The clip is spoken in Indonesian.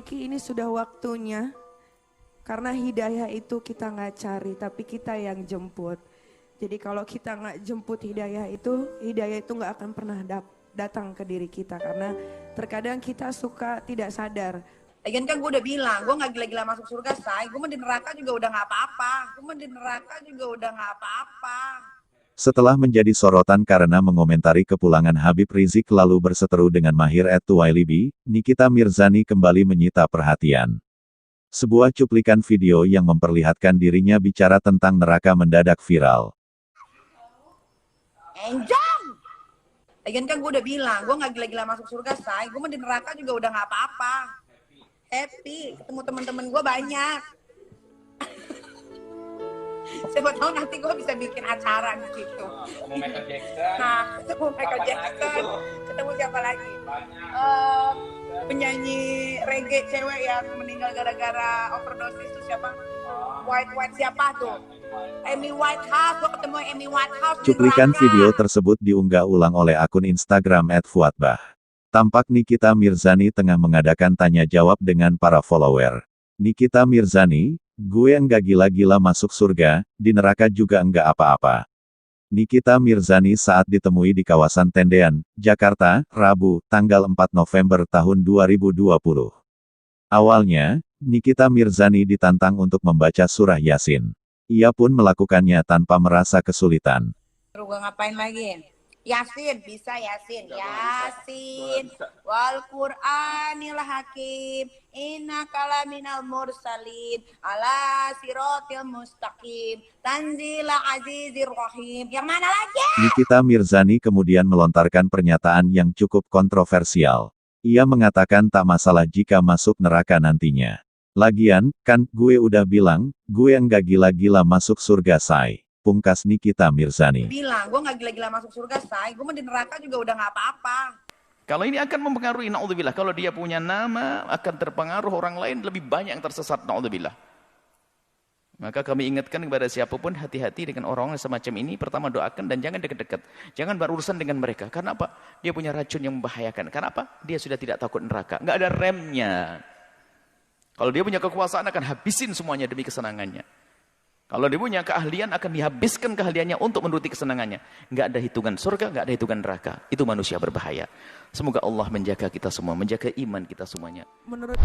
Niki, ini sudah waktunya. Karena hidayah itu kita nggak cari, tapi kita yang jemput. Jadi kalau kita nggak jemput hidayah itu nggak akan pernah datang ke diri kita. Karena terkadang kita suka tidak sadar. Lagian kan gue udah bilang, gue gak gila-gila masuk surga, say. Gue di neraka juga udah gak apa-apa. Setelah menjadi sorotan karena mengomentari kepulangan Habib Rizik lalu berseteru dengan Mahir @tuwailibi, Nikita Mirzani kembali menyita perhatian. Sebuah cuplikan video yang memperlihatkan dirinya bicara tentang neraka mendadak viral. Enjang! Lagian kan gue udah bilang, gue gak gila-gila masuk surga, say. Gue di neraka juga udah gak apa-apa. Happy, ketemu teman-teman gue banyak. Siapa tahu nanti gue bisa bikin acara di situ. Ketemu Michael Jackson. Nah, ketemu Michael Jackson. Ketemu siapa lagi? Penyanyi reggae cewek yang meninggal gara-gara overdosis itu siapa? White siapa tuh? Amy Whitehouse. Gue ketemu Amy Whitehouse. Cuplikan video tersebut diunggah ulang oleh akun Instagram @fuadbah. Tampak Nikita Mirzani tengah mengadakan tanya jawab dengan para follower. Nikita Mirzani, gue enggak gila-gila masuk surga, di neraka juga enggak apa-apa. Nikita Mirzani saat ditemui di kawasan Tendean, Jakarta, Rabu, tanggal 4 November tahun 2020. Awalnya, Nikita Mirzani ditantang untuk membaca surah Yasin. Ia pun melakukannya tanpa merasa kesulitan. Terus gue ngapain lagi? Yasin, bisa Yasin. Yasin, wal Qur'anil hakim, innaka laminal mursalin, ala siratil mustaqim, tanzila azizir rahim. Yang mana lagi? Nikita Mirzani kemudian melontarkan pernyataan yang cukup kontroversial. Ia mengatakan tak masalah jika masuk neraka nantinya. Lagian, kan, gue udah bilang, gue enggak gila-gila masuk surga, say. Pungkas Nikita Mirzani. Bilang, gue gak gila-gila masuk surga, say. Gue di neraka juga udah gak apa-apa. Kalau ini akan mempengaruhi, na'udzubillah. Kalau dia punya nama, akan terpengaruh orang lain lebih banyak yang tersesat, na'udzubillah. Maka kami ingatkan kepada siapapun, hati-hati dengan orang-orang semacam ini. Pertama doakan dan jangan dekat-dekat. Jangan berurusan dengan mereka. Karena apa? Dia punya racun yang membahayakan. Karena apa? Dia sudah tidak takut neraka. Nggak ada remnya. Kalau dia punya kekuasaan akan habisin semuanya demi kesenangannya. Kalau dia punya keahlian akan dihabiskan keahliannya untuk menuruti kesenangannya. Nggak ada hitungan surga, nggak ada hitungan neraka. Itu manusia berbahaya. Semoga Allah menjaga kita semua, menjaga iman kita semuanya. Menurut